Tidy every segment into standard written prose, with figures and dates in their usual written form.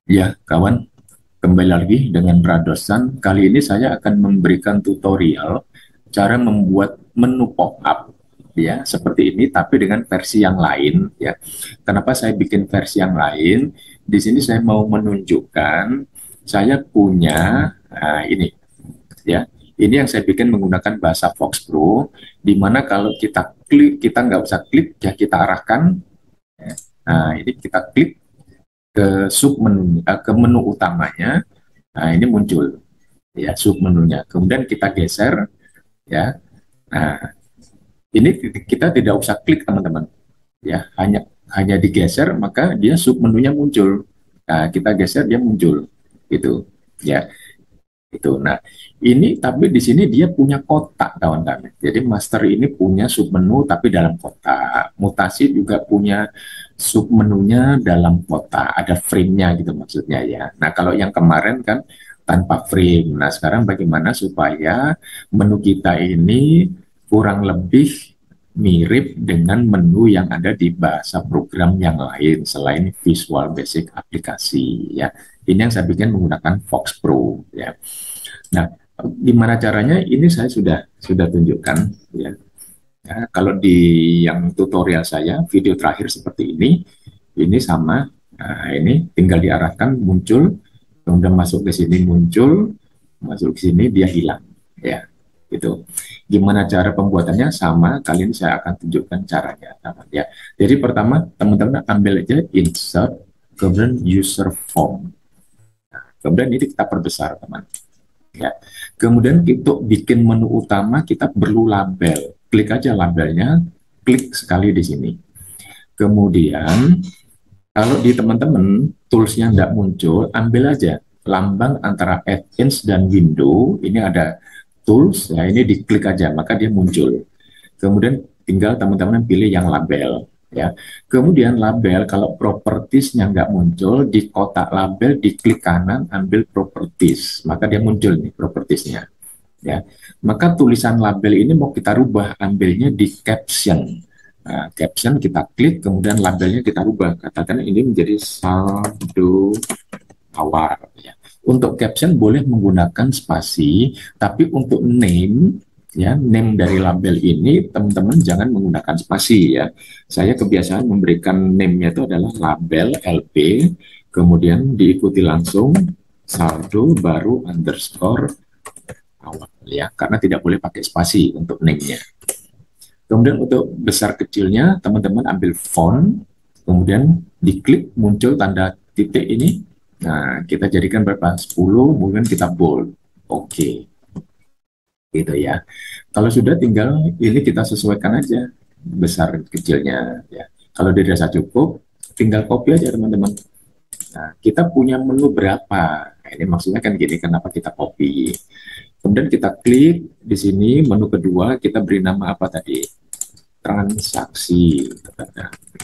Ya, kawan, kembali lagi dengan Radosan. Kali ini saya akan memberikan tutorial cara membuat menu pop-up ya, seperti ini tapi dengan versi yang lain ya. Kenapa saya bikin versi yang lain? Di sini saya mau menunjukkan saya punya ini ya. Ini yang saya bikin menggunakan bahasa Fox Pro, di mana kalau kita klik, kita nggak usah klik, ya kita arahkan. Ya. Nah, ini kita klik ke sub menu, ke menu utamanya. Nah, ini muncul ya sub menunya. Kemudian kita geser ya. Nah, ini kita tidak usah klik teman-teman. Ya, hanya digeser maka dia sub menunya muncul. Nah, kita geser dia muncul. Gitu. Ya, itu. Nah, ini tapi di sini dia punya kotak kawan-kawan. Jadi master ini punya sub menu tapi dalam kotak. Mutasi juga punya sub menunya dalam kotak. Ada frame-nya gitu maksudnya ya. Nah, kalau yang kemarin kan tanpa frame. Nah, sekarang bagaimana supaya menu kita ini kurang lebih mirip dengan menu yang ada di bahasa program yang lain selain Visual Basic aplikasi ya. Ini yang saya bikin menggunakan Fox Pro ya. Nah, gimana caranya? Ini saya sudah tunjukkan ya. Ya, kalau di yang tutorial saya video terakhir seperti ini sama. Nah, ini tinggal diarahkan muncul, kemudian masuk ke sini muncul, masuk ke sini dia hilang ya. Itu. Gimana cara pembuatannya sama? Kali ini saya akan tunjukkan caranya, teman ya. Jadi pertama teman-teman ambil aja insert, kemudian user form. Kemudian ini kita perbesar, teman. Ya. Kemudian untuk bikin menu utama kita perlu label. Klik aja labelnya, klik sekali di sini. Kemudian kalau di teman-teman toolsnya nggak muncul, ambil aja lambang antara add-ins dan window. Ini ada tools, ya ini diklik aja maka dia muncul. Kemudian tinggal teman-teman pilih yang label ya. Kemudian label kalau propertiesnya nggak muncul di kotak label diklik kanan ambil properties maka dia muncul nih propertiesnya ya. Maka tulisan label ini mau kita rubah ambilnya di caption. Nah, caption kita klik kemudian labelnya kita rubah katakan ini menjadi saldo awal ya. Untuk caption boleh menggunakan spasi, tapi untuk name ya, name dari label ini teman-teman jangan menggunakan spasi ya. Saya kebiasaan memberikan name-nya itu adalah label LP, kemudian diikuti langsung saldo baru underscore awal ya, karena tidak boleh pakai spasi untuk name-nya. Kemudian untuk besar kecilnya teman-teman ambil font, kemudian diklik muncul tanda titik ini. Nah, kita jadikan berapa? 10, kemudian kita bold. Oke, gitu ya. Kalau sudah tinggal ini kita sesuaikan aja besar kecilnya ya. Kalau dirasa cukup, tinggal copy aja teman-teman. Nah, kita punya menu berapa? Nah, ini maksudnya kan gini, kenapa kita copy? Kemudian kita klik di sini menu kedua, kita beri nama apa tadi? Transaksi,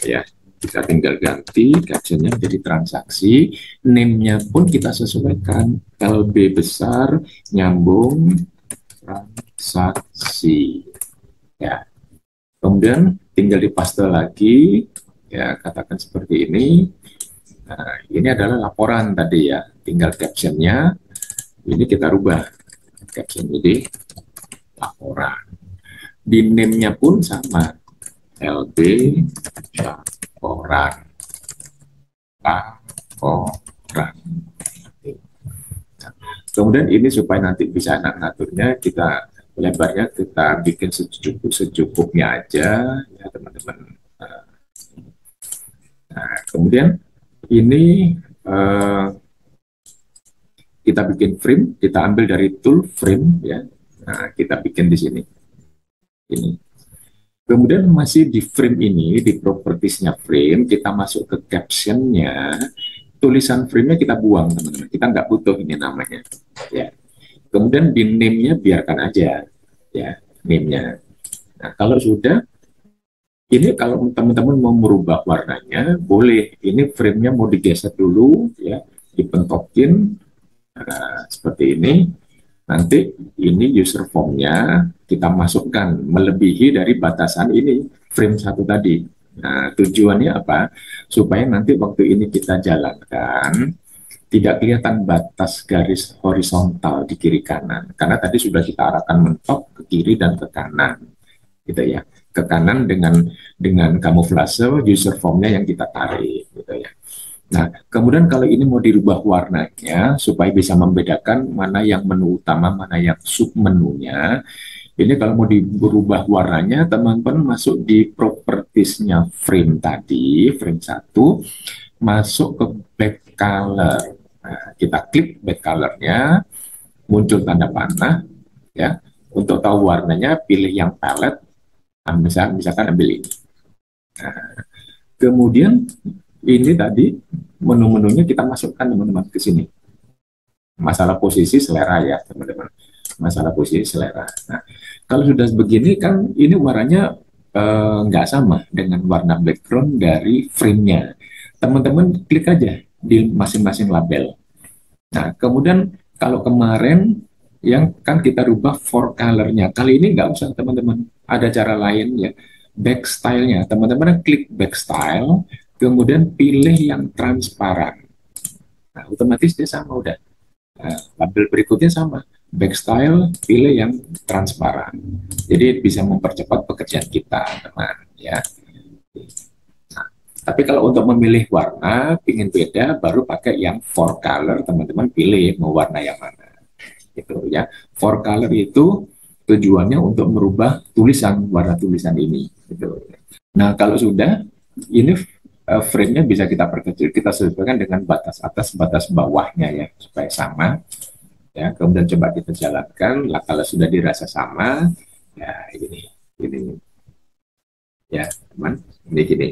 ya. Kita tinggal ganti captionnya menjadi transaksi, name-nya pun kita sesuaikan LB besar nyambung transaksi ya. Kemudian tinggal dipaste lagi ya, katakan seperti ini. Nah, ini adalah laporan tadi ya, tinggal captionnya ini kita rubah caption jadi laporan. Di name-nya pun sama LB laporan laporan. Kemudian ini supaya nanti bisa ngaturnya kita lebarnya kita bikin secukupnya aja ya teman-teman. Nah, kemudian ini kita bikin frame, kita ambil dari tool frame ya. Nah, kita bikin di sini. Ini. Kemudian masih di frame ini, di propertiesnya frame, kita masuk ke captionnya, tulisan frame-nya kita buang teman-teman. Kita nggak butuh ini namanya. Ya. Kemudian di name-nya biarkan aja, ya name-nya. Nah, kalau sudah, ini kalau teman-teman mau merubah warnanya, boleh. Ini frame-nya mau digeser dulu, ya, dipentokin, seperti ini. Nanti ini user form-nya kita masukkan melebihi dari batasan ini frame satu tadi. Nah, tujuannya apa? Supaya nanti waktu ini kita jalankan, tidak kelihatan batas garis horizontal di kiri kanan, karena tadi sudah kita arahkan mentok ke kiri dan ke kanan, gitu ya. Ke kanan dengan kamuflase user formnya yang kita tarik, gitu ya. Nah, kemudian kalau ini mau dirubah warnanya supaya bisa membedakan mana yang menu utama, mana yang sub menunya. Ini kalau mau dirubah warnanya, teman-teman masuk di propertiesnya frame tadi, frame satu, masuk ke back color. Nah, kita klik back colornya, muncul tanda panah, ya. Untuk tahu warnanya, pilih yang palette, misalkan ambil ini. Nah, kemudian ini tadi menu-menunya kita masukkan teman-teman ke sini. Masalah posisi selera ya teman-teman. Masalah posisi selera. Nah, kalau sudah begini kan ini warnanya nggak sama dengan warna background dari frame-nya. Teman-teman klik aja di masing-masing label. Nah, kemudian kalau kemarin yang kan kita rubah for color-nya. Kali ini nggak usah teman-teman. Ada cara lain ya. Back style-nya. Teman-teman klik back style, kemudian pilih yang transparan. Nah, otomatis dia sama udah. Nah, label berikutnya sama. Back style, pilih yang transparan. Jadi bisa mempercepat pekerjaan kita, teman. Ya. Nah, tapi kalau untuk memilih warna, ingin beda, baru pakai yang for color, teman-teman pilih mau warna yang mana. Gitu ya. For color itu tujuannya untuk merubah tulisan, warna tulisan ini. Gitu. Nah, kalau sudah, ini frame-nya bisa kita perkecil, kita sesuaikan dengan batas atas, batas bawahnya ya, supaya sama. Ya, kemudian coba kita jalankan, lah kalau sudah dirasa sama, ya ini ya teman, ini gini.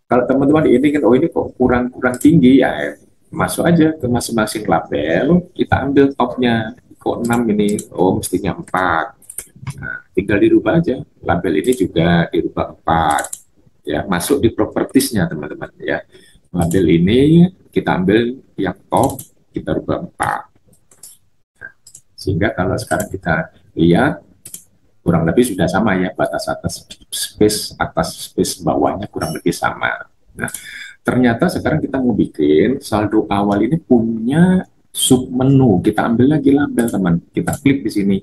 Kalau teman-teman ini kan, oh ini kok kurang tinggi ya, masuk aja ke masing-masing label, kita ambil topnya, kok 6 ini, oh mestinya 4. Nah, tinggal dirubah aja, label ini juga dirubah 4. Ya, masuk di propertiesnya teman-teman ya. Label ini kita ambil yang top, kita rubah 4. Sehingga kalau sekarang kita lihat kurang lebih sudah sama ya, batas atas space bawahnya kurang lebih sama. Nah, ternyata sekarang kita mau bikin saldo awal ini punya sub menu. Kita ambil lagi label teman, kita klik di sini.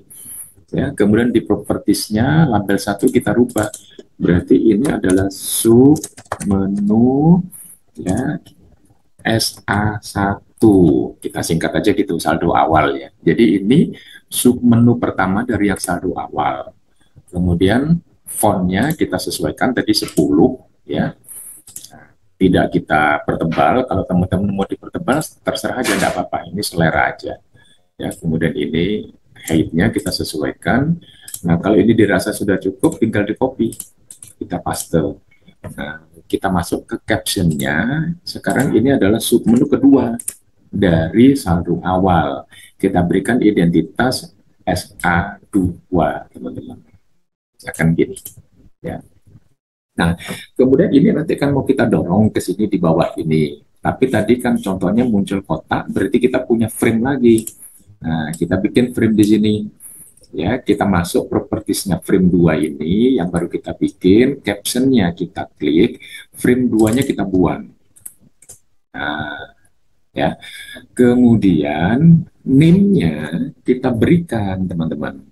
Ya, kemudian di propertiesnya label 1 kita rubah. Berarti ini adalah sub menu ya SA1. Kita singkat aja gitu, saldo awal ya. Jadi ini sub menu pertama dari yang saldo awal. Kemudian fontnya kita sesuaikan tadi 10 ya. Tidak kita pertebal, kalau teman-teman mau dipertebal terserah aja, tidak apa-apa, ini selera aja. Ya, kemudian ini height-nya kita sesuaikan. Nah, kalau ini dirasa sudah cukup, tinggal di copy, kita paste. Nah, kita masuk ke caption-nya. Sekarang ini adalah sub menu kedua dari saldo awal. Kita berikan identitas SA2, teman-teman. Akan gini. Ya. Nah, kemudian ini nanti kan mau kita dorong ke sini di bawah ini. Tapi tadi kan contohnya muncul kotak, berarti kita punya frame lagi. Nah, kita bikin frame di sini. Ya, kita masuk propertiesnya frame 2 ini yang baru kita bikin, captionnya kita klik, frame 2-nya kita buang. Nah, ya. Kemudian name-nya kita berikan, teman-teman.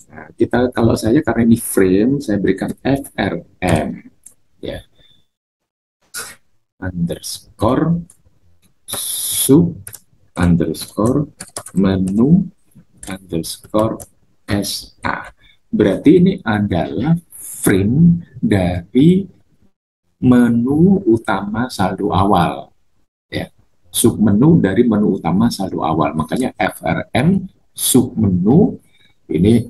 Nah, kita kalau saya karena ini frame, saya berikan FRM ya. Underscore sub underscore menu underscore SA. Berarti ini adalah frame dari menu utama saldo awal. Ya, submenu dari menu utama saldo awal. Makanya FRM submenu, ini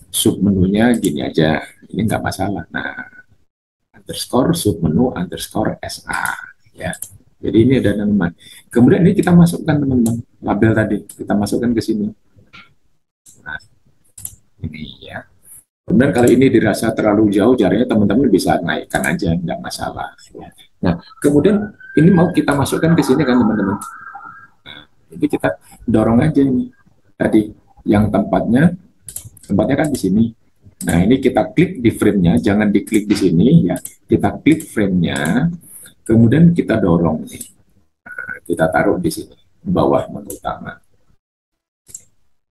submenunya gini aja. Ini nggak masalah. Nah, underscore submenu underscore SA. Ya. Jadi ini ada nama. Kemudian ini kita masukkan teman-teman label tadi, kita masukkan ke sini. Nah, ini ya. Kemudian kalau ini dirasa terlalu jauh jaraknya, teman-teman bisa naikkan aja, nggak masalah. Ya. Nah, kemudian ini mau kita masukkan ke sini kan teman-teman. Nah, ini kita dorong aja ini tadi yang tempatnya kan di sini. Nah, ini kita klik di frame-nya, jangan diklik di sini ya. Kita klik frame-nya, kemudian kita dorong nih. Nah, kita taruh di sini bawah menu utama.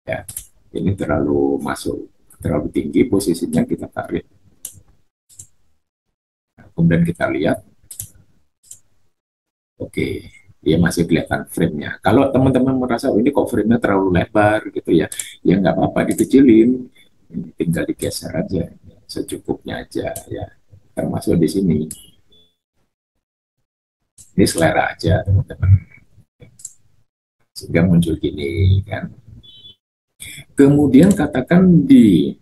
Ya, ini terlalu masuk, terlalu tinggi posisinya, kita tarik. Nah, kemudian kita lihat, oke, dia masih kelihatan frame-nya. Kalau teman-teman merasa oh, ini kok frame-nya terlalu lebar gitu ya, ya nggak apa-apa, dikecilin, tinggal digeser aja, secukupnya aja ya, termasuk di sini. Ini selera aja teman-teman, sehingga muncul gini kan. Kemudian katakan di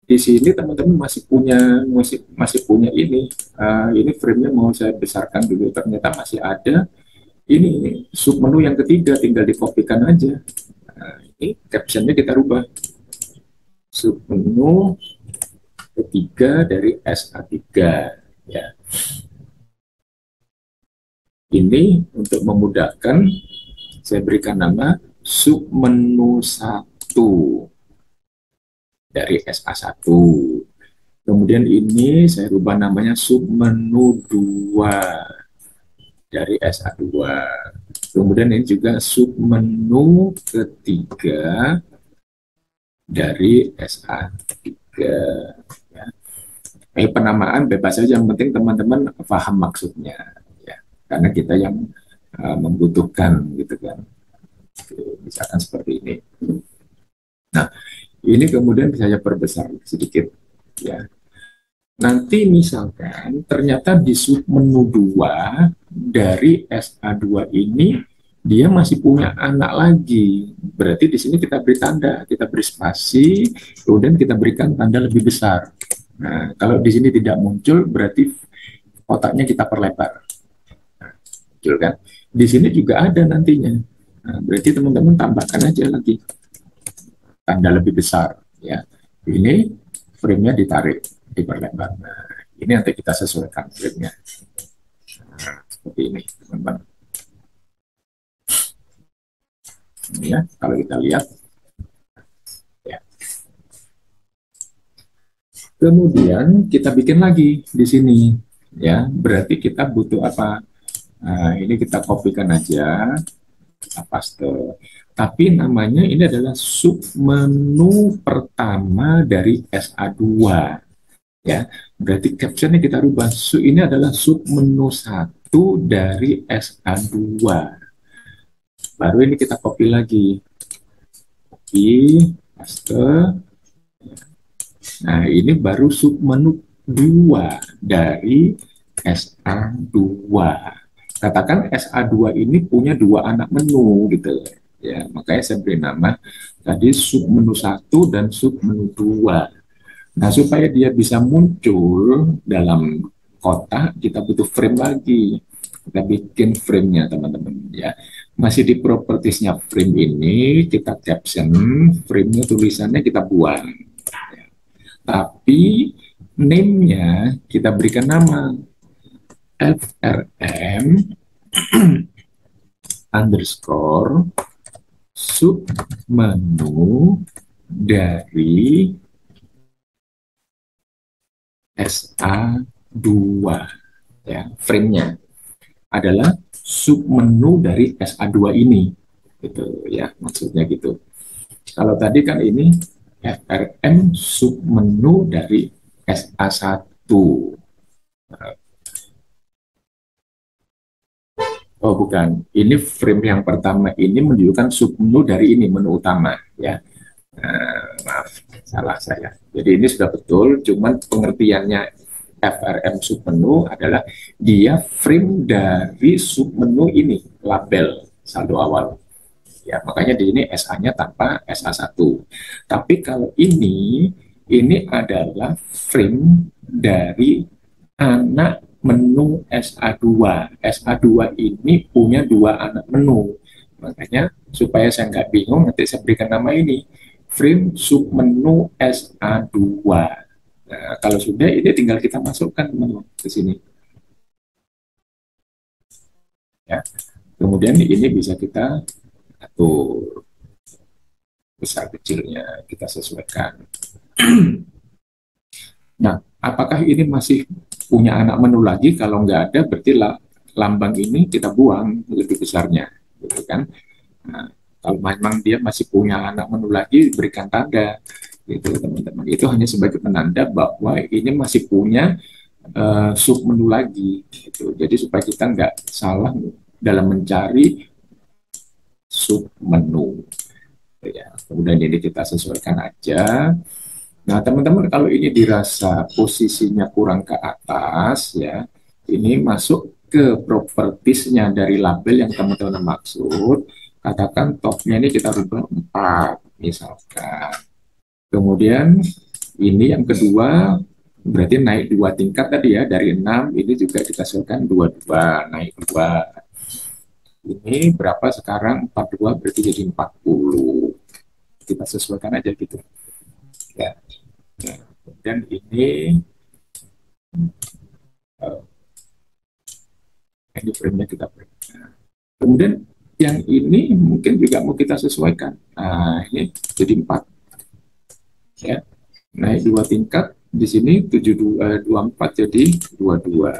sini teman-teman masih punya ini frame-nya mau saya besarkan dulu, ternyata masih ada ini sub menu yang ketiga, tinggal dikopikan aja. Nah, ini captionnya kita rubah, sub menu ketiga dari SA3 ya. Ini untuk memudahkan saya berikan nama sub menu 1 dari SA1. Kemudian ini saya rubah namanya sub menu 2 dari SA2. Kemudian ini juga sub menu ketiga dari SA3 ya. Penamaan bebas saja, yang penting teman-teman paham maksudnya ya. Karena kita yang membutuhkan gitu kan. Misalkan seperti ini. Nah, ini kemudian bisa saya perbesar sedikit ya. Nanti misalkan ternyata di sub menu 2 dari SA2 ini dia masih punya anak lagi. Berarti di sini kita beri tanda, kita beri spasi, kemudian kita berikan tanda lebih besar. Nah, kalau di sini tidak muncul berarti kotaknya kita perlebar. Nah, muncul kan? Di sini juga ada nantinya. Nah, berarti teman-teman tambahkan aja lagi tanda lebih besar ya. Ini frame-nya ditarik, diperlebar. Nah, ini nanti kita sesuaikan frame-nya. Nah, seperti ini, teman-teman. Ya, kalau kita lihat. Ya. Kemudian kita bikin lagi di sini. Ya, berarti kita butuh apa? Nah, ini kita kopikan aja, kita paste. Tapi namanya ini adalah sub menu pertama dari SA2. Ya, berarti captionnya kita rubah. Ini adalah sub menu 1 dari SA2. Baru ini kita copy lagi. Copy, paste. Nah, ini baru sub menu 2 dari SA2. Katakan SA2 ini punya 2 anak menu gitu ya, makanya saya beri nama tadi sub menu 1 dan sub menu 2. Nah, supaya dia bisa muncul dalam kotak, kita butuh frame lagi. Kita bikin frame-nya, teman-teman ya. Masih di propertiesnya frame ini, kita caption, frame-nya tulisannya kita buang. Ya. Tapi name-nya kita berikan nama FRM underscore sub menu dari SA2 ya. Frame-nya adalah sub menu dari SA2 ini gitu ya, maksudnya gitu. Kalau tadi kan ini FRM sub menu dari SA1. Oh bukan, ini frame yang pertama ini menunjukkan sub menu dari ini, menu utama ya. Maaf, salah saya. Jadi ini sudah betul, cuman pengertiannya FRM submenu adalah dia frame dari submenu ini, label saldo awal. Ya, makanya di sini SA-nya tanpa SA1. Tapi kalau ini adalah frame dari anak menu SA2. SA2 ini punya 2 anak menu. Makanya supaya saya nggak bingung, nanti saya berikan nama ini frame submenu SA2. Nah, kalau sudah ini tinggal kita masukkan ke sini. Ya. Kemudian ini bisa kita atur besar kecilnya, kita sesuaikan. Nah, apakah ini masih punya anak menu lagi? Kalau nggak ada, berarti lah lambang ini kita buang lebih besarnya, gitu kan. Nah, kalau memang dia masih punya anak menu lagi, berikan tanda, gitu teman-teman. Itu hanya sebagai penanda bahwa ini masih punya sub menu lagi, gitu. Jadi supaya kita nggak salah dalam mencari sub menu. Ya, kemudian ini kita sesuaikan aja. Nah, teman-teman, kalau ini dirasa posisinya kurang ke atas, ya, ini masuk ke propertiesnya dari label yang teman-teman maksud. Katakan topnya ini kita rubah 4, misalkan. Kemudian ini yang kedua, berarti naik 2 tingkat tadi ya, dari 6, ini juga kita sesuaikan 22, naik 2. Ini berapa sekarang? 42 berarti jadi 40. Kita sesuaikan aja gitu. Ya. Dan ini frame-nya kita beri. Kemudian yang ini mungkin juga mau kita sesuaikan. Nah, ini jadi 4. Ya. Naik 2 tingkat. Di sini 24 jadi 22.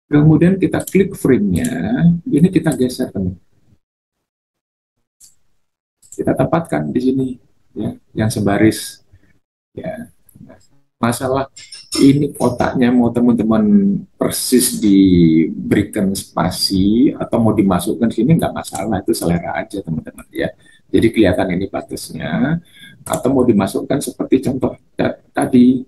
Kemudian kita klik frame-nya. Ini kita geser, teman. Kita tempatkan di sini, ya, yang sebaris. Ya. Masalah ini kotaknya mau teman-teman persis diberikan spasi atau mau dimasukkan sini nggak masalah, itu selera aja teman-teman ya. Jadi kelihatan ini batasnya, atau mau dimasukkan seperti contoh tadi,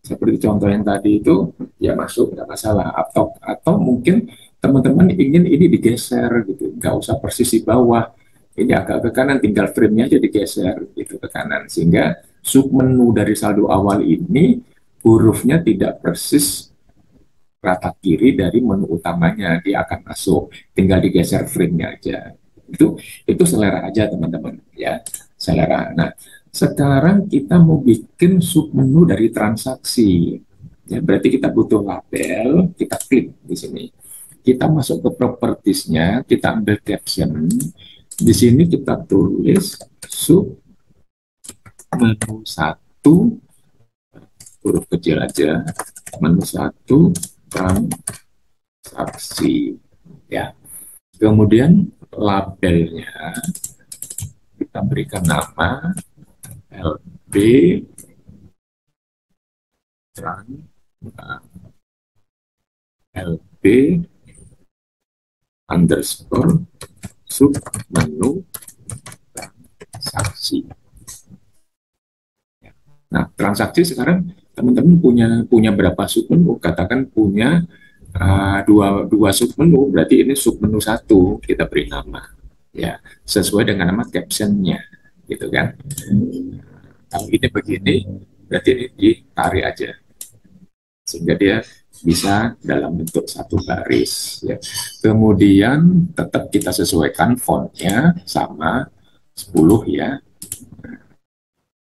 seperti contoh yang tadi itu ya masuk nggak masalah, atau mungkin teman-teman ingin ini digeser gitu, nggak usah persis di bawah, ini agak ke kanan, tinggal frame-nya aja digeser gitu ke kanan, sehingga sub menu dari saldo awal ini hurufnya tidak persis rata kiri dari menu utamanya, dia akan masuk, tinggal digeser frame-nya aja. Itu selera aja teman-teman ya, selera. Nah, sekarang kita mau bikin sub menu dari transaksi. Ya, berarti kita butuh label, kita klik di sini. Kita masuk ke propertiesnya, kita ambil caption. Di sini kita tulis sub menu 1, huruf kecil aja, menu 1 transaksi, ya. Kemudian labelnya kita berikan nama LB LB underscore sub menu transaksi. Nah, transaksi sekarang teman-teman punya berapa sub menu? Katakan punya dua sub menu, berarti ini sub menu 1 kita beri nama, ya, sesuai dengan nama captionnya, gitu kan. Kalau ini begini, berarti ini ditarik aja, sehingga dia bisa dalam bentuk satu baris, ya. Kemudian tetap kita sesuaikan fontnya sama 10 ya.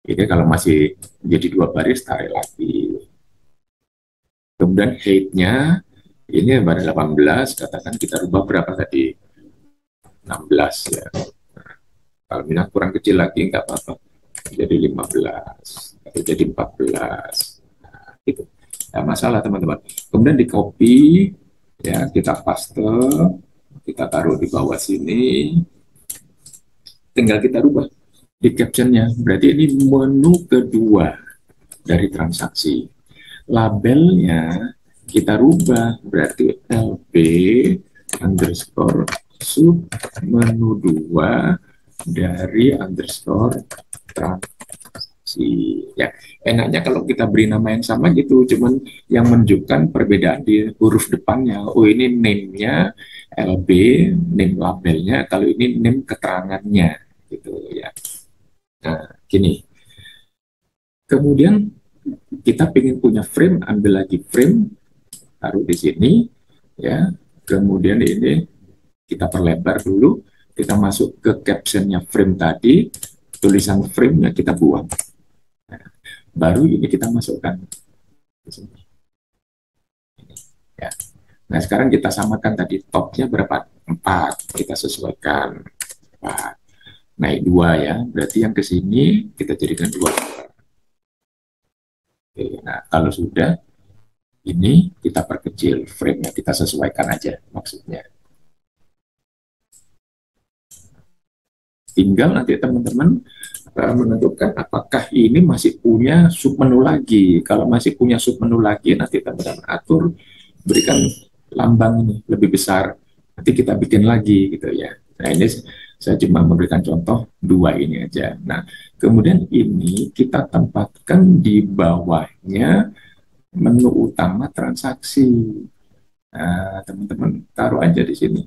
Ini kalau masih jadi 2 baris, tarik lagi. Kemudian height-nya ini pada 18, katakan kita rubah berapa tadi? 16 ya. Kalau misalnya kurang kecil lagi nggak apa-apa, jadi 15 atau jadi 14. Nah, itu nggak masalah teman-teman. Kemudian di copy, ya, kita paste, kita taruh di bawah sini, tinggal kita rubah di captionnya. Berarti ini menu kedua dari transaksi. Labelnya kita rubah, berarti LB underscore sub menu 2 dari underscore transaksi, ya. Enaknya kalau kita beri nama yang sama gitu, cuman yang menunjukkan perbedaan di huruf depannya. Oh, ini name-nya LB, name labelnya, kalau ini name keterangannya gitu ya. Nah, gini. Kemudian kita ingin punya frame, ambil lagi frame, taruh di sini, ya. Kemudian ini kita perlebar dulu, kita masuk ke captionnya frame tadi, tulisan frame-nya kita buang. Nah, baru ini kita masukkan di sini. Ya. Nah, sekarang kita samakan tadi topnya berapa? 4, kita sesuaikan 4. Naik 2 ya, berarti yang ke sini kita jadikan 2. Oke, nah kalau sudah, Ini kita perkecil frame-nya, kita sesuaikan aja maksudnya. Tinggal nanti teman-teman menentukan apakah ini masih punya submenu lagi. Kalau masih punya submenu lagi, nanti teman-teman atur, berikan lambang ini lebih besar. Nanti kita bikin lagi gitu ya. Nah ini saya cuma memberikan contoh dua ini aja. Nah kemudian ini kita tempatkan di bawahnya menu utama transaksi. Nah teman-teman taruh aja di sini.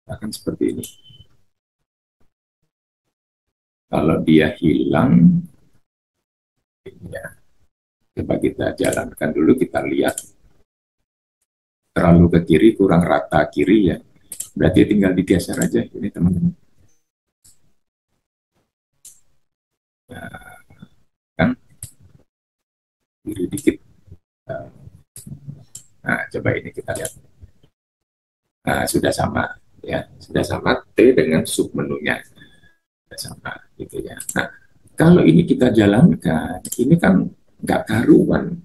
Akan seperti ini. Kalau dia hilang, ya, coba kita jalankan dulu, kita lihat. Terlalu ke kiri, kurang rata kiri ya. Berarti tinggal digeser aja ini teman-teman. Nah, kan kiri dikit. Nah, coba ini kita lihat. Nah, sudah sama ya, sudah sama T dengan submenunya. Sudah sama gitu ya. Nah, kalau ini kita jalankan, ini kan nggak karuan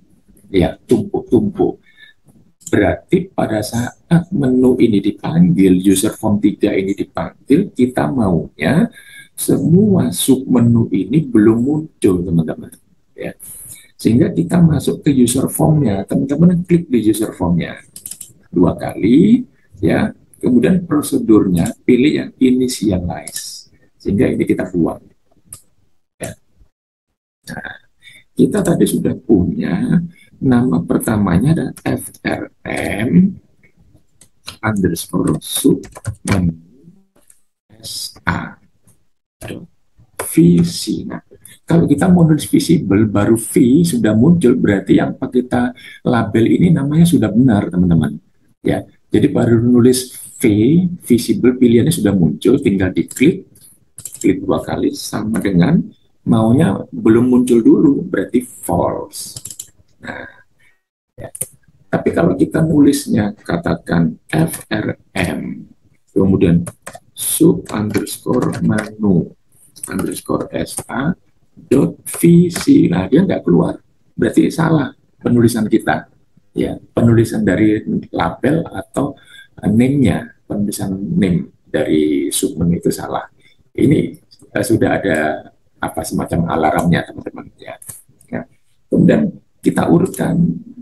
ya, tumpuk-tumpuk. Berarti pada saat menu ini dipanggil, user form 3 ini dipanggil, kita maunya semua submenu ini belum muncul, teman-teman. Ya. Sehingga kita masuk ke user formnya, teman-teman klik di user formnya 2 kali, ya. Kemudian prosedurnya pilih yang initialize, sehingga ini kita buang. Ya. Nah, kita tadi sudah punya nama pertamanya ada frm underscore submenu sa visi. Nah, kalau kita mau nulis visible baru V sudah muncul, berarti yang kita label ini namanya sudah benar, teman-teman. Ya, jadi baru nulis V visible pilihannya sudah muncul, tinggal diklik, klik 2 kali sama dengan maunya belum muncul dulu, berarti false. Nah, ya. Tapi kalau kita nulisnya katakan frm kemudian sub underscore menu underscore sa dot vc, nah dia nggak keluar, berarti salah penulisan kita ya, penulisan dari label atau name-nya, penulisan name dari submenu itu salah. Ini sudah ada apa semacam alarmnya teman-teman ya. Nah, kemudian kita urutkan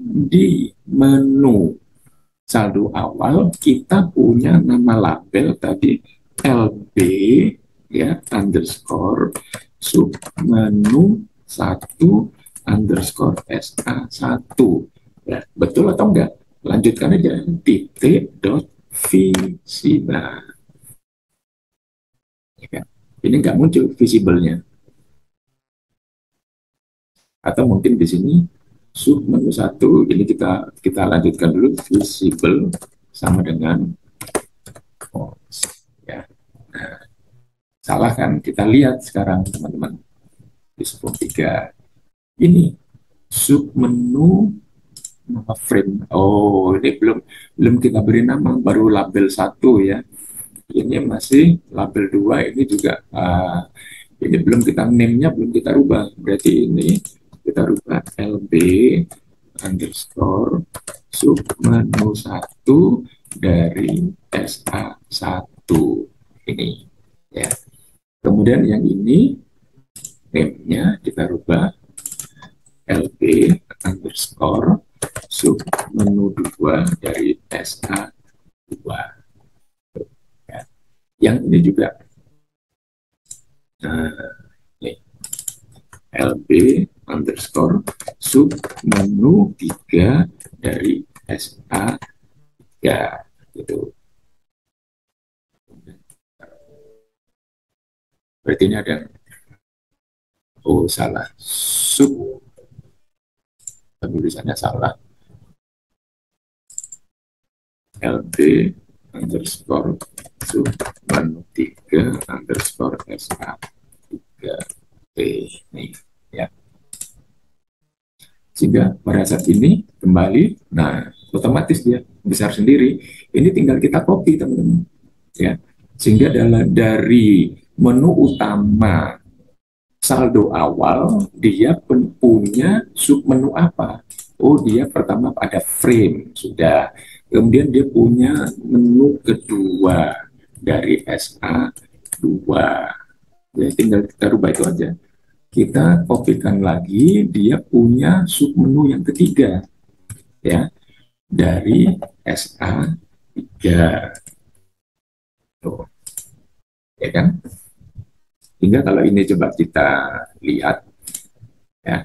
di menu saldo awal, kita punya nama label tadi LB ya underscore sub menu 1 underscore SA1 ya, betul atau enggak? Lanjutkan aja titik dot visible ya kan? Ini enggak muncul visible-nya, atau mungkin di sini sub menu 1 ini kita lanjutkan dulu visible sama dengan false ya. Nah, salah kan? Kita lihat sekarang teman-teman di sub 3 ini sub menu nama frame. Oh, ini belum kita beri nama, baru label 1 ya. Ini masih label 2, ini juga ini belum kita name-nya belum kita rubah. Berarti ini kita rubah LB underscore sub menu 1 dari SA1 ini ya. Kemudian yang ini name-nya kita rubah LB underscore sub menu 2 dari SA2 ya. Yang ini juga nih, LB underscore sub menu 3 dari SA3 gitu. Berarti ini ada, oh salah, sub penulisannya salah, LB underscore sub menu 3 underscore SA3 nih ya. Sehingga pada saat ini kembali, nah otomatis dia besar sendiri. Ini tinggal kita copy teman-teman ya, sehingga dari menu utama saldo awal dia punya submenu apa? Oh, dia pertama ada frame, sudah. Kemudian dia punya menu kedua dari SA2. Ya, tinggal kita rubah itu aja. Kita kopikan lagi, dia punya submenu yang ketiga, ya, dari SA3. Tuh, ya kan? Hingga kalau ini coba kita lihat, ya,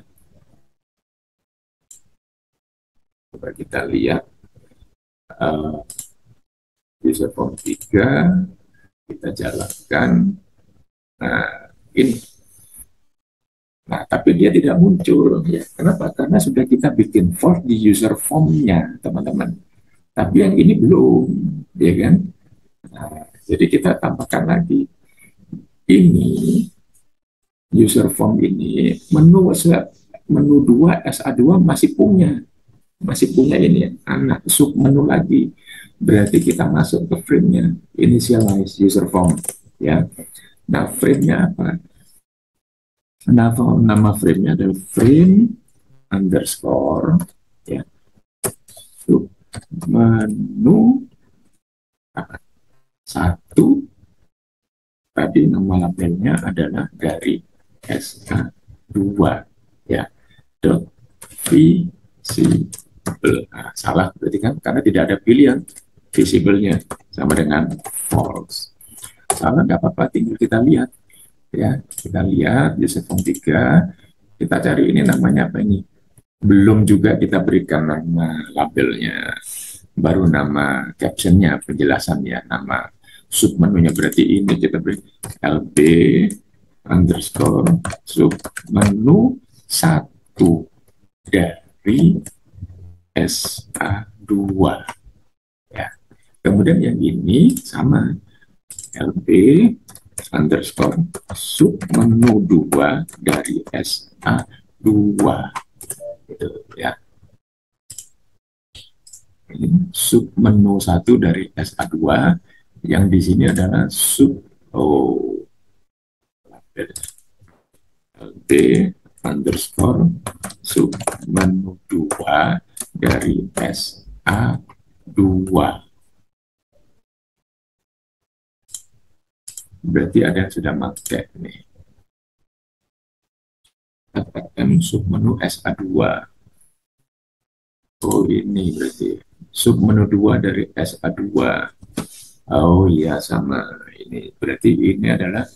coba kita lihat user form 3, kita jalankan. Nah, ini. Nah, tapi dia tidak muncul. Ya. Kenapa? Karena sudah kita bikin form di user form-nya, teman-teman. Tapi yang ini belum, ya kan? Nah, jadi kita tambahkan lagi. Ini user form ini menu 2 SA2 masih punya ini anak sub menu lagi. Berarti kita masuk ke frame-nya, initialize user form, ya. Nah, frame-nya apa? Nama frame-nya adalah frame underscore, ya, sub menu satu. Tadi nama labelnya adalah dari SA2, ya, dot visible. Nah, salah berarti kan, karena tidak ada pilihan visible-nya, sama dengan false. Salah nggak apa-apa, tinggal kita lihat, ya, kita lihat di form 3, kita cari ini namanya apa ini. Belum juga kita berikan nama labelnya, baru nama captionnya, penjelasannya, nama submenunya. Berarti ini kita beri lb underscore submenu 1 dari SA2, ya. Kemudian yang ini sama, lb underscore submenu 2 dari SA2, gitu, ya. Ini submenu 1 dari SA2, yang di sini adalah lb underscore submenu 2 dari SA2. Berarti ada yang sudah pakai nih. Katakan submenu SA2. Oh, ini berarti submenu 2 dari SA2. Oh iya, sama ini. Berarti ini adalah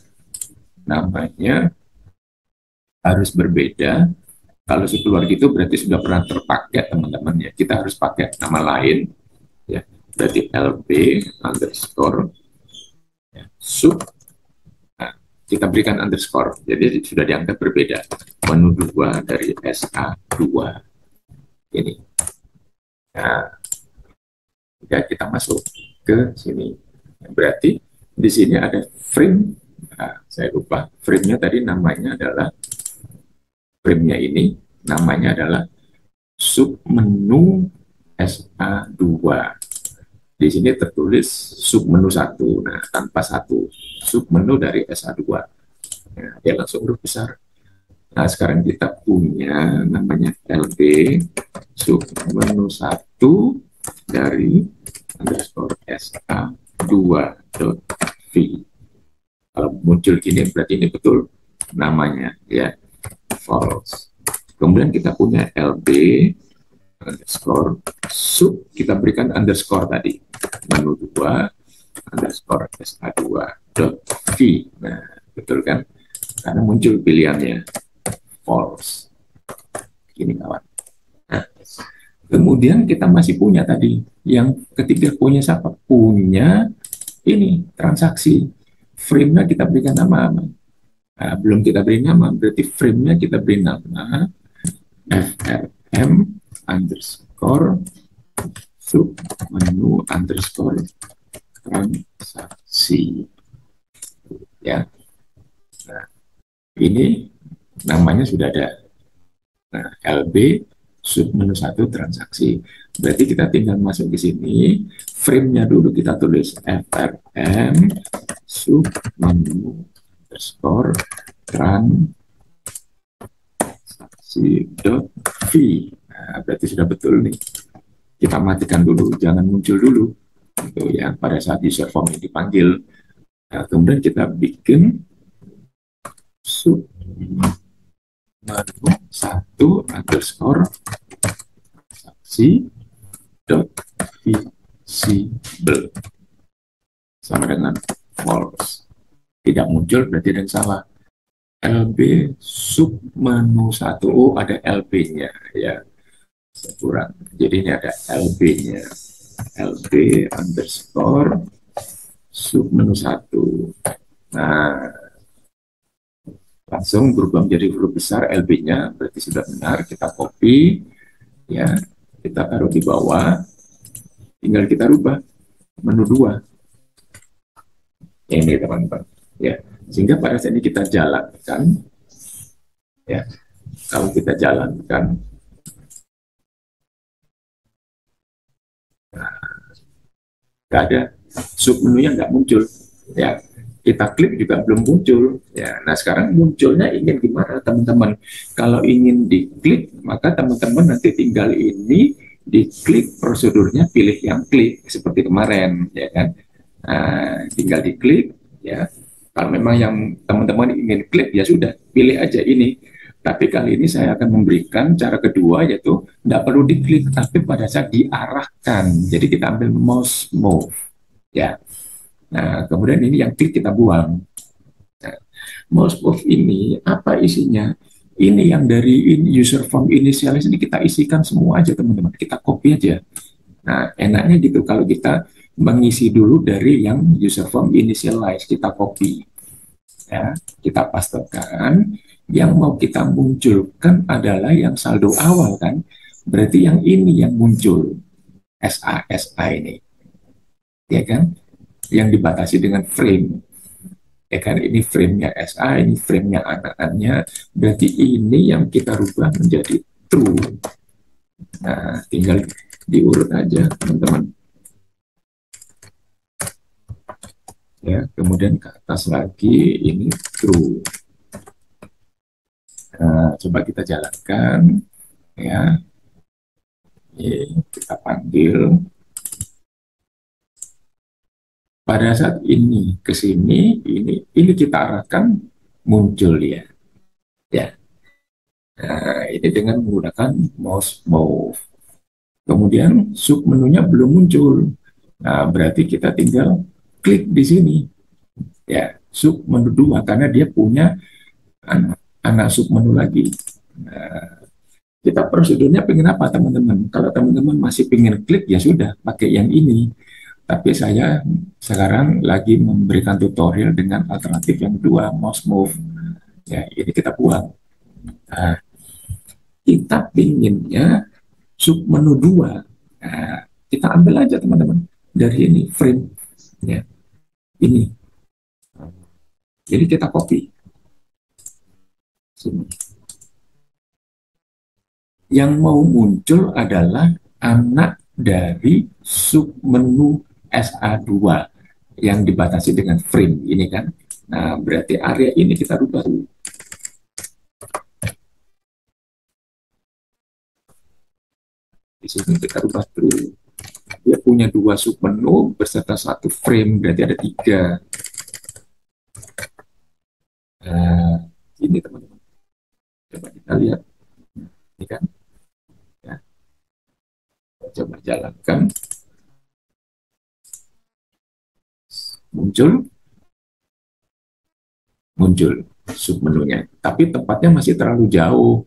namanya harus berbeda. Kalau sekeluarga itu berarti sudah pernah terpakai, teman-teman, ya. Kita harus pakai nama lain, ya. Berarti lb underscore, ya, sub. Nah, kita berikan underscore, jadi sudah dianggap berbeda. Menu 2 dari SA2 ini. Nah, ya, kita masuk ke sini. Berarti di sini ada frame. Nah, saya lupa frame-nya tadi, namanya adalah frame-nya ini namanya adalah submenu SA2. Di sini tertulis submenu 1, nah, tanpa satu, submenu dari SA2. Nah, dia langsung huruf besar. Nah, sekarang kita punya namanya lb submenu 1 dari underscore SA2.v. Kalau muncul gini berarti ini betul namanya, ya, false. Kemudian kita punya lb underscore sub, kita berikan underscore tadi, menu 2 underscore SA2.v. Nah, betul kan? Karena muncul pilihannya false. Ini kawan. Nah, kemudian kita masih punya tadi, yang ketiga punya siapa? Punya ini transaksi. Frame-nya kita berikan nama. Nah, belum kita beri nama, berarti frame-nya kita beri nama frm underscore sub menu underscore transaksi, ya. Nah, ini namanya sudah ada. Nah, lb submenu 1 transaksi. Berarti kita tinggal masuk ke sini, frame-nya dulu kita tulis frm submenu underscore transaksi. v. Nah, berarti sudah betul nih. Kita matikan dulu, jangan muncul dulu. Itu ya, pada saat user form ini dipanggil. Nah, kemudian kita bikin sub menu satu underscore transaksi dot visible sama dengan false. Tidak muncul berarti ada yang salah. LB sub menu 1, oh ada LB-nya ya, kurang. Jadi ini ada LB-nya, LB underscore sub menu 1. Nah, langsung berubah menjadi huruf besar LB-nya, berarti sudah benar. Kita copy ya, kita taruh di bawah, tinggal kita rubah menu 2 ini teman-teman ya, sehingga pada saat ini kita jalankan ya, kalau kita jalankan nggak ada, sub menunya nggak muncul ya, kita klik juga belum muncul ya. Nah sekarang munculnya ingin gimana teman-teman? Kalau ingin diklik maka teman-teman nanti tinggal ini diklik, prosedurnya pilih yang klik seperti kemarin ya kan. Nah, tinggal diklik ya. Kalau memang yang teman-teman ingin klik ya sudah pilih aja ini. Tapi kali ini saya akan memberikan cara kedua, yaitu tidak perlu diklik tapi pada saat diarahkan. Jadi kita ambil mouse move ya. Nah kemudian ini yang klik kita buang. Nah, mouse move ini apa isinya? Ini yang dari user form initialize ini kita isikan semua aja teman-teman. Kita copy aja. Nah, enaknya gitu kalau kita mengisi dulu dari yang user form initialize, kita copy. Ya, kita pastekan. Yang mau kita munculkan adalah yang saldo awal kan. Berarti yang ini yang muncul. SA ini. Ya kan? Yang dibatasi dengan frame. Ya kan, ini frame-nya SA, ini frame-nya anak-anaknya. Berarti ini yang kita rubah menjadi true. Nah, tinggal diurut aja teman-teman ya, kemudian ke atas lagi ini true. Nah, coba kita jalankan ya, ini kita panggil pada saat ini ke sini, ini kita arahkan muncul dia ya. Nah, ini dengan menggunakan mouse move. Kemudian sub menunya belum muncul. Nah, berarti kita tinggal klik di sini ya, sub menu 2 karena dia punya anak sub menu lagi. Nah, kita prosedurnya pengen apa teman-teman? Kalau teman-teman masih pengen klik ya sudah pakai yang ini. Tapi saya sekarang lagi memberikan tutorial dengan alternatif yang kedua, mouse move. Ya, ini kita buang. Nah, kita pinginnya sub menu 2. Nah, kita ambil aja teman-teman dari ini frame ya. Ini. Jadi kita copy. Sini. Yang mau muncul adalah anak dari submenu SA2 yang dibatasi dengan frame ini kan. Nah, berarti area ini kita rubah dulu. Di sini kita rubah dulu. Dia punya 2 submenu beserta 1 frame, berarti ada 3. Nah, ini teman-teman. Coba kita lihat. Ini kan. Ya. Coba jalankan. Muncul submenunya, tapi tempatnya masih terlalu jauh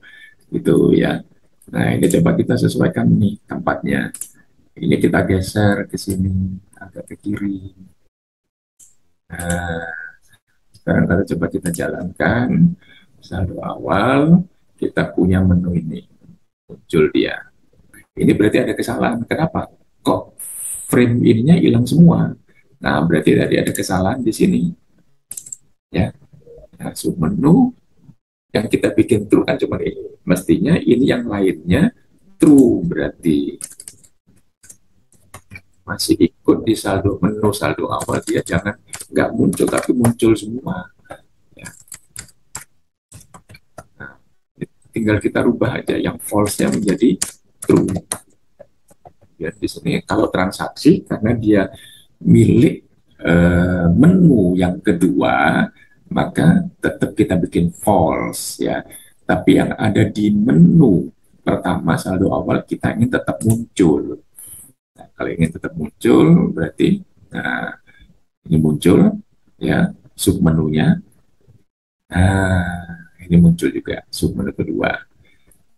gitu ya. Nah ini coba kita sesuaikan nih tempatnya, ini kita geser ke sini agak ke kiri. Nah sekarang kalau coba kita jalankan saldo awal, kita punya menu ini muncul dia. Ini berarti ada kesalahan. Kenapa kok frame ininya hilang semua? Nah berarti tadi ada kesalahan di sini ya. Nah, submenu yang kita bikin true kan cuma ini. Mestinya ini yang lainnya true, berarti masih ikut di saldo menu saldo awal, dia jangan nggak muncul tapi muncul semua. Ya. Nah, tinggal kita rubah aja yang false-nya menjadi true. Ya, di sini kalau transaksi karena dia milik menu yang kedua, maka tetap kita bikin false ya. Tapi yang ada di menu pertama saldo awal kita ingin tetap muncul. Nah, kalau ingin tetap muncul berarti nah, ini muncul ya submenunya. Nah, ini muncul juga submenu kedua.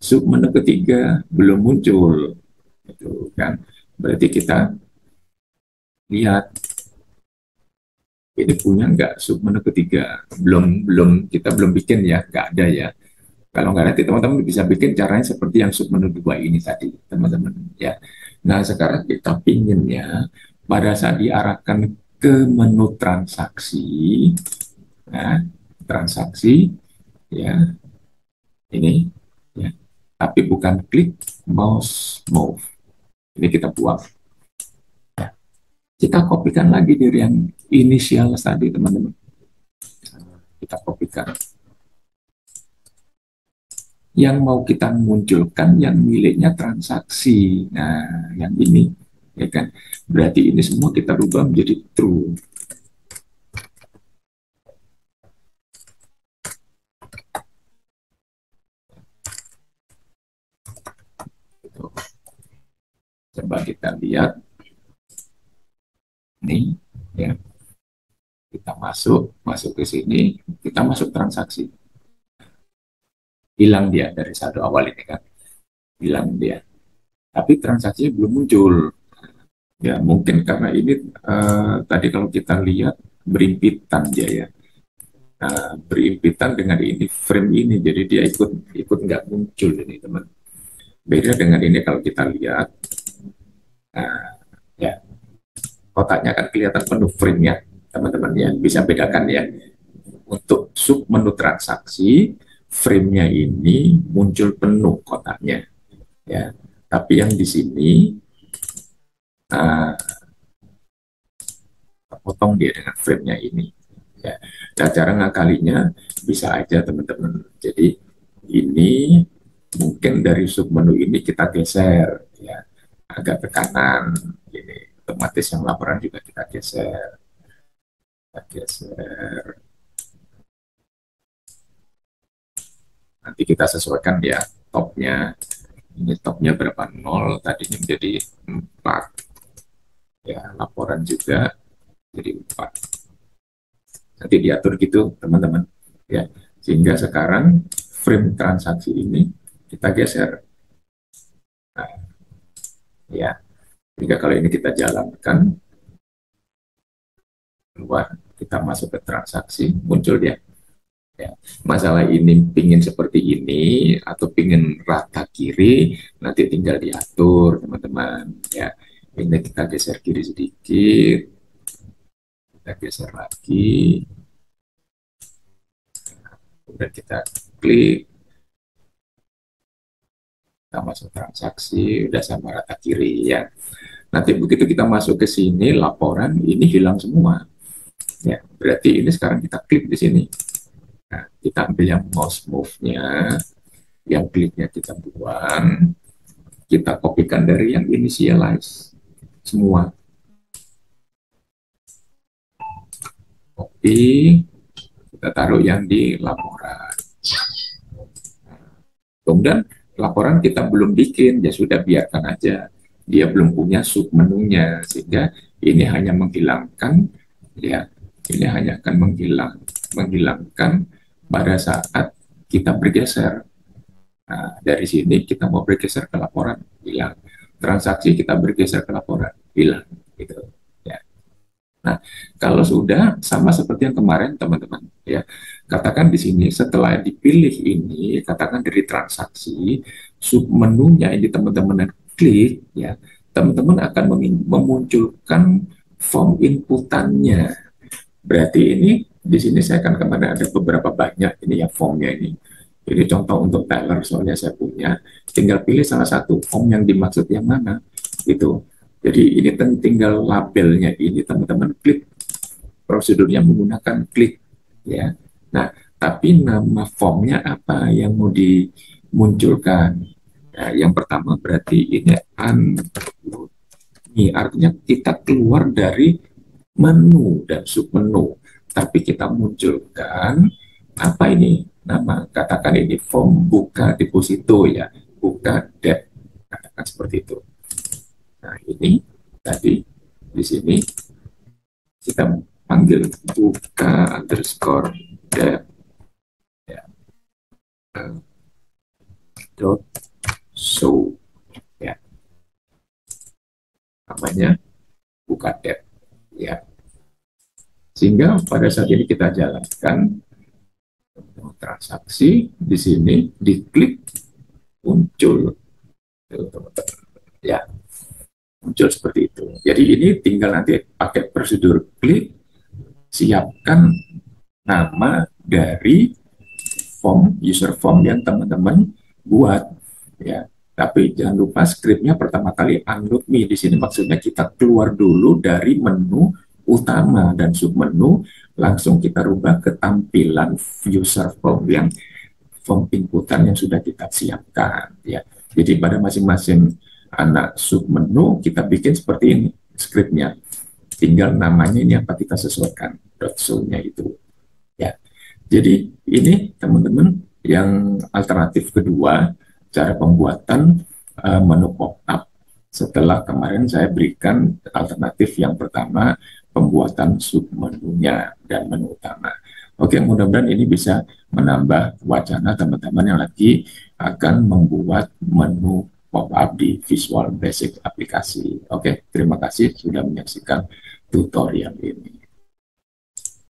Submenu ketiga belum muncul, itu kan. Berarti kita lihat ini punya nggak submenu ketiga. Belum kita belum bikin ya, nggak ada ya. Kalau nggak nanti teman-teman bisa bikin caranya seperti yang submenu dua ini tadi, teman-teman ya. Nah sekarang kita pinginnya pada saat diarahkan ke menu transaksi, nah, transaksi ya ini ya, tapi bukan klik mouse move. Ini kita buang. Kita kopikan lagi dari yang inisial tadi, teman-teman. Kita kopikan. Yang mau kita munculkan yang miliknya transaksi. Nah, yang ini, ya kan? Berarti ini semua kita rubah menjadi true. Gitu. Coba kita lihat. Nih, ya. Kita masuk ke sini, kita masuk transaksi. Hilang dia dari saldo awal ini kan. Hilang dia. Tapi transaksinya belum muncul. Ya, mungkin karena ini tadi kalau kita lihat berimpitan dia ya. Nah, berimpitan dengan ini frame ini, jadi dia ikut nggak muncul ini teman. Beda dengan ini kalau kita lihat, nah, ya kotaknya kan kelihatan penuh frame-nya, teman-teman ya. Bisa bedakan ya. Untuk sub menu transaksi, frame-nya ini muncul penuh kotaknya, ya. Tapi yang di sini nah, potong dia dengan frame-nya ini. Ya. Nah, cara ngakalinya bisa aja teman-teman. Jadi ini mungkin dari submenu ini kita geser ya agak ke kanan. Ini otomatis yang laporan juga kita geser. Kita geser. Nanti kita sesuaikan ya topnya. Ini topnya berapa? 0, tadinya menjadi 4. Ya, laporan juga jadi 4. Nanti diatur gitu teman-teman ya, sehingga sekarang frame transaksi ini kita geser. Nah, ya jika kalau ini kita jalankan keluar, kita masuk ke transaksi, muncul dia ya. Masalah ini pingin seperti ini atau pingin rata kiri, nanti tinggal diatur teman-teman ya. Ini kita geser kiri sedikit, kita geser lagi, kemudian kita klik, kita masuk transaksi, udah sama rata kiri ya. Nanti begitu kita masuk ke sini, laporan ini hilang semua. Ya, berarti ini sekarang kita klik di sini. Nah, kita ambil yang mouse move-nya, yang kliknya kita buang, kita kopikan dari yang initialize semua. Copy, kita taruh yang di laporan. Kemudian laporan kita belum bikin, ya sudah biarkan aja. Dia belum punya submenunya, sehingga ini hanya menghilangkan, ya, ini hanya akan menghilangkan pada saat kita bergeser. Nah, dari sini kita mau bergeser ke laporan, hilang. Transaksi kita bergeser ke laporan, hilang. Gitu. Ya. Nah, kalau sudah sama seperti yang kemarin, teman-teman, ya, katakan di sini setelah dipilih ini, katakan dari transaksi, submenunya ini teman-teman klik, ya, teman-teman akan memunculkan form inputannya. Berarti ini di sini saya akan kemana ada beberapa banyak ini ya formnya ini. Ini contoh untuk Tyler soalnya saya punya. Tinggal pilih salah satu form yang dimaksud yang mana gitu. Jadi ini tinggal labelnya ini teman-teman klik, prosedurnya menggunakan klik ya. Nah, tapi nama formnya apa yang mau munculkan. Nah, yang pertama berarti ini unload. Ini artinya kita keluar dari menu dan submenu, tapi kita munculkan apa ini? Nama katakan ini form buka deposito ya, buka debt, katakan seperti itu. Nah ini tadi di sini kita panggil buka underscore debt ya, dot show ya, namanya buka debt ya. Sehingga pada saat ini kita jalankan transaksi di sini, diklik muncul ya, muncul seperti itu. Jadi ini tinggal nanti pakai prosedur klik, siapkan nama dari form, user form yang teman-teman buat ya. Tapi jangan lupa scriptnya pertama kali unload me. Di sini maksudnya kita keluar dulu dari menu utama dan submenu, langsung kita rubah ke tampilan user form yang form inputan yang sudah kita siapkan ya. Jadi pada masing-masing anak submenu kita bikin seperti ini scriptnya. Tinggal namanya ini apa kita sesuaikan .show-nya itu ya. Jadi ini teman-teman yang alternatif kedua cara pembuatan menu pop-up setelah kemarin saya berikan alternatif yang pertama pembuatan submenunya dan menu utama. Oke, mudah-mudahan ini bisa menambah wacana teman-teman yang lagi akan membuat menu pop-up di Visual Basic aplikasi. Oke, terima kasih sudah menyaksikan tutorial ini.